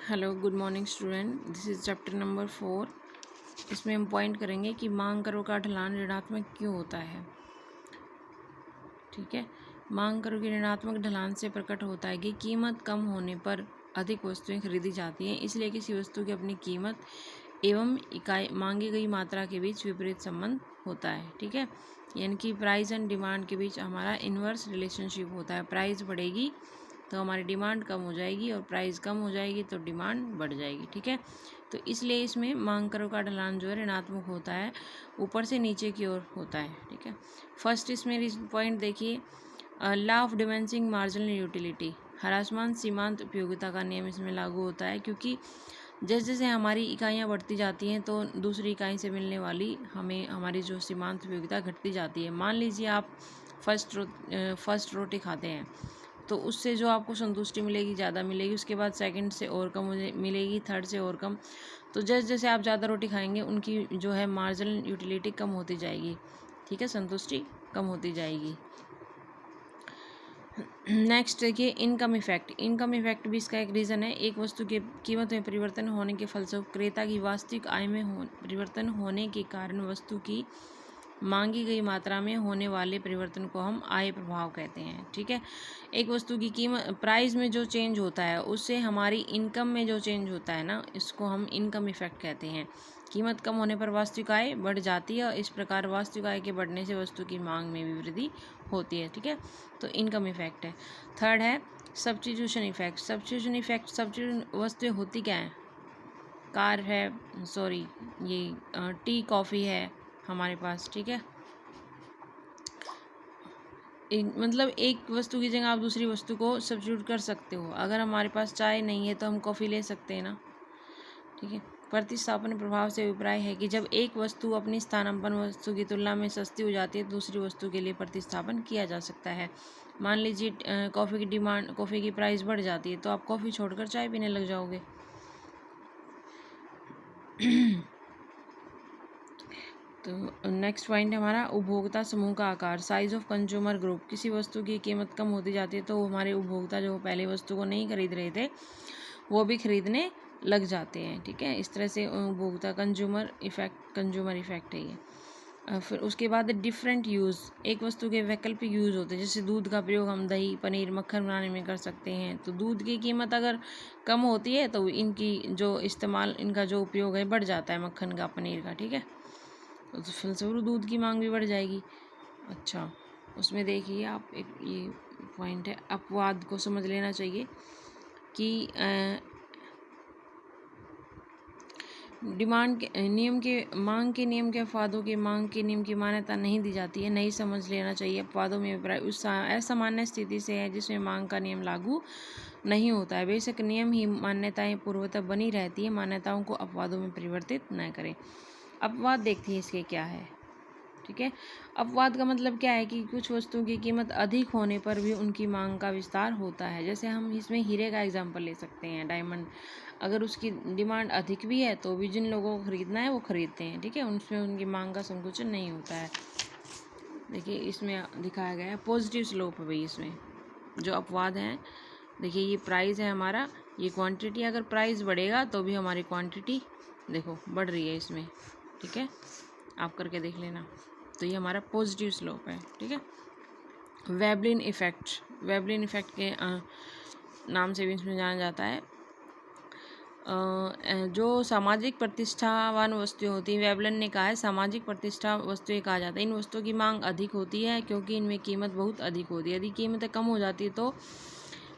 Hello good morning student, this is chapter number 4। इसमें हम point करेंगे कि मांग करों का ढलान ऋणात्मक क्यों होता है। ठीक है, मांग करों की ऋणात्मक ढलान से प्रकट होता है कि कीमत कम होने पर अधिक वस्तुएं खरीदी जाती हैं, इसलिए किसी वस्तु की अपनी कीमत एवं इकाई मांगी गई मात्रा के बीच विपरीत संबंध होता है। ठीक है, यानी कि प्राइस एंड डिमांड के बीच हमारा इन्वर्स रिलेशनशिप होता है। प्राइस बढ़ेगी तो हमारी डिमांड कम हो जाएगी और प्राइस कम हो जाएगी तो डिमांड बढ़ जाएगी। ठीक है, तो इसलिए इसमें मांग करों का ढलान जो है ऋणात्मक होता है, ऊपर से नीचे की ओर होता है। ठीक है, फर्स्ट इसमें पॉइंट देखिए, लॉ ऑफ डिमेंसिंग मार्जिनल यूटिलिटी, ह्रासमान सीमांत उपयोगिता का नियम इसमें लागू होता है, क्योंकि जैसे जैसे हमारी इकाइयाँ बढ़ती जाती हैं तो दूसरी इकाई से मिलने वाली हमें हमारी जो सीमांत उपयोगिता घटती जाती है। मान लीजिए आप फर्स्ट रोटी खाते हैं तो उससे जो आपको संतुष्टि मिलेगी ज़्यादा मिलेगी, उसके बाद सेकंड से और कम मिलेगी, थर्ड से और कम। तो जैसे जैसे आप ज़्यादा रोटी खाएंगे उनकी जो है मार्जिनल यूटिलिटी कम होती जाएगी। ठीक है, संतुष्टि कम होती जाएगी। नेक्स्ट देखिए, इनकम इफेक्ट। इनकम इफेक्ट भी इसका एक रीज़न है। एक वस्तु की कीमत में परिवर्तन होने के फलस्वरूप क्रेता की वास्तविक आय में परिवर्तन होने के कारण वस्तु की मांगी गई मात्रा में होने वाले परिवर्तन को हम आय प्रभाव कहते हैं। ठीक है, एक वस्तु की कीमत प्राइस में जो चेंज होता है उससे हमारी इनकम में जो चेंज होता है ना, इसको हम इनकम इफेक्ट कहते हैं। कीमत कम होने पर वास्तविक आय बढ़ जाती है और इस प्रकार वास्तविक आय के बढ़ने से वस्तु की मांग में भी वृद्धि होती है। ठीक है, तो इनकम इफेक्ट है। थर्ड है substitution effect. Substitution effect, substitution वस्तुएं होती क्या है? कार है, सॉरी ये टी कॉफ़ी है हमारे पास। ठीक है, मतलब एक वस्तु की जगह आप दूसरी वस्तु को सब्स्टिट्यूट कर सकते हो। अगर हमारे पास चाय नहीं है तो हम कॉफ़ी ले सकते हैं ना। ठीक है, प्रतिस्थापन प्रभाव से अभिप्राय है कि जब एक वस्तु अपनी स्थानापन्न वस्तु की तुलना में सस्ती हो जाती है तो दूसरी वस्तु के लिए प्रतिस्थापन किया जा सकता है। मान लीजिए कॉफ़ी की प्राइस बढ़ जाती है तो आप कॉफ़ी छोड़कर चाय पीने लग जाओगे। तो नेक्स्ट पॉइंट है हमारा उपभोक्ता समूह का आकार, साइज ऑफ कंज्यूमर ग्रुप। किसी वस्तु की कीमत कम होती जाती है तो हमारे उपभोक्ता जो पहले वस्तु को नहीं खरीद रहे थे वो भी खरीदने लग जाते हैं। ठीक है, इस तरह से उपभोक्ता कंज्यूमर इफेक्ट है ये। फिर उसके बाद डिफरेंट यूज़। एक वस्तु के वैकल्पिक यूज़ होते हैं, जैसे दूध का प्रयोग हम दही पनीर मक्खन बनाने में कर सकते हैं। तो दूध की कीमत अगर कम होती है तो इनका जो उपयोग है बढ़ जाता है, मक्खन का पनीर का। ठीक है, तो फलस्वरूप दूध की मांग भी बढ़ जाएगी। अच्छा, उसमें देखिए आप एक ये पॉइंट है, अपवाद को समझ लेना चाहिए कि मांग के नियम के अपवादों के मांग के नियम की मान्यता नहीं दी जाती है। नहीं समझ लेना चाहिए। अपवादों में अभिप्राय उस असामान्य स्थिति से है जिसमें मांग का नियम लागू नहीं होता है। बेशक नियम ही मान्यताएं पूर्वतः बनी रहती है, मान्यताओं को अपवादों में परिवर्तित न करें। अपवाद देखते हैं इसके क्या है। ठीक है, अपवाद का मतलब क्या है कि कुछ वस्तुओं की कीमत अधिक होने पर भी उनकी मांग का विस्तार होता है। जैसे हम इसमें हीरे का एग्जांपल ले सकते हैं, डायमंड। अगर उसकी डिमांड अधिक भी है तो भी जिन लोगों को ख़रीदना है वो ख़रीदते हैं। ठीक है, उसमें उनकी मांग का संकुचन नहीं होता है। देखिए इसमें दिखाया गया है पॉजिटिव स्लोप है भाई। इसमें जो अपवाद हैं, देखिए ये प्राइस है हमारा, ये क्वांटिटी। अगर प्राइस बढ़ेगा तो भी हमारी क्वांटिटी देखो बढ़ रही है इसमें। ठीक है, आप करके देख लेना। तो ये हमारा पॉजिटिव स्लोप है। ठीक है, वेबलिन इफेक्ट के नाम से भी इसमें जाना जाता है। जो सामाजिक प्रतिष्ठावान वस्तुएं होती हैं, वेबलिन ने कहा है सामाजिक प्रतिष्ठा वस्तुएं कहा जाता है। इन वस्तुओं की मांग अधिक होती है क्योंकि इनमें कीमत बहुत अधिक होती है। यदि कीमतें कम हो जाती है तो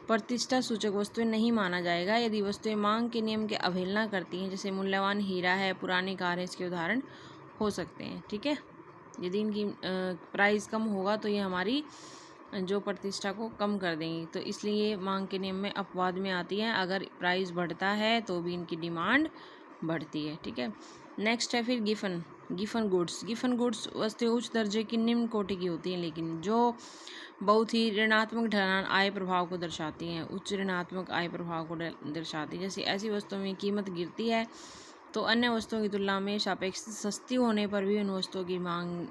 प्रतिष्ठा सूचक वस्तुएं नहीं माना जाएगा। यदि वस्तुएं मांग के नियम की अवहेलना करती हैं, जैसे मूल्यवान हीरा है, पुरानी कार है, इसके उदाहरण हो सकते हैं। ठीक है, यदि इनकी प्राइस कम होगा तो ये हमारी जो प्रतिष्ठा को कम कर देंगी। तो इसलिए मांग के नियम में अपवाद में आती है। अगर प्राइस बढ़ता है तो भी इनकी डिमांड बढ़ती है। ठीक है, नेक्स्ट है फिर गिफन गुड्स वस्तुएं उच्च दर्जे की निम्न कोटि की होती हैं, लेकिन जो बहुत ही ऋणात्मक ढलान आय प्रभाव को दर्शाती हैं, उच्च ऋणात्मक आय प्रभाव को दर्शाती है। जैसे ऐसी वस्तुओं में कीमत गिरती है तो अन्य वस्तुओं की तुलना में सापेक्ष सस्ती होने पर भी उन वस्तुओं की मांग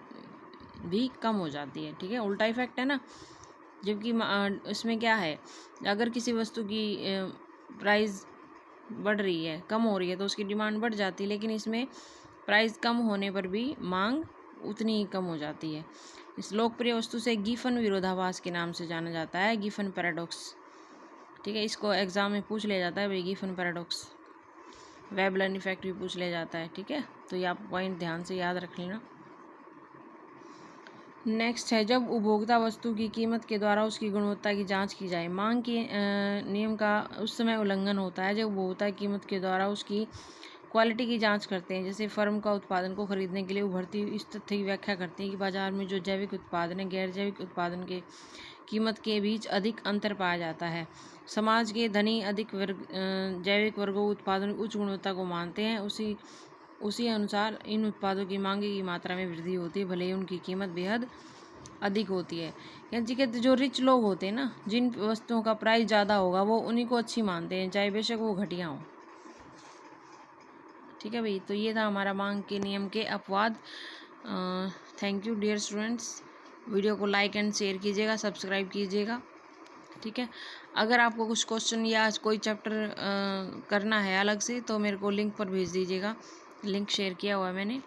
भी कम हो जाती है। ठीक है, उल्टा इफेक्ट है ना। जबकि इसमें क्या है, अगर किसी वस्तु की प्राइस बढ़ रही है, कम हो रही है, तो उसकी डिमांड बढ़ जाती है, लेकिन इसमें प्राइस कम होने पर भी मांग उतनी ही कम हो जाती है। इस लोकप्रिय वस्तु से गिफन विरोधाभास के नाम से जाना जाता है, गिफन पैराडॉक्स। ठीक है, इसको एग्जाम में पूछ लिया जाता है भाई, गिफन पैराडॉक्स। वेबलर इफेक्ट भी पूछ लिया जाता है। ठीक है, तो ये आप पॉइंट ध्यान से याद रख लेना। नेक्स्ट है, जब उपभोक्ता वस्तु की कीमत के द्वारा उसकी गुणवत्ता की जांच की जाए। मांग के नियम का उस समय उल्लंघन होता है जब उपभोक्ता कीमत के द्वारा उसकी क्वालिटी की जांच करते हैं। जैसे फर्म का उत्पादन को खरीदने के लिए उभरती हुई इस तथ्य की व्याख्या करते हैं कि बाजार में जो जैविक उत्पादन है गैर जैविक उत्पादन के कीमत के बीच अधिक अंतर पाया जाता है। समाज के धनी अधिक जैविक वर्गों उत्पादन उच्च गुणवत्ता को मानते हैं। उसी अनुसार इन उत्पादों की मांग की मात्रा में वृद्धि होती है, भले ही उनकी कीमत बेहद अधिक होती है। यानी कि जो रिच लोग होते हैं ना, जिन वस्तुओं का प्राइस ज़्यादा होगा वो उन्हीं को अच्छी मानते हैं, चाहे बेशक वो घटिया हो। ठीक है भाई, तो ये था हमारा मांग के नियम के अपवाद। Thank you dear students. Video को लाइक एंड शेयर कीजिएगा, सब्सक्राइब कीजिएगा। ठीक है, अगर आपको कुछ क्वेश्चन या कोई चैप्टर करना है अलग से तो मेरे को लिंक पर भेज दीजिएगा, लिंक शेयर किया हुआ है मैंने।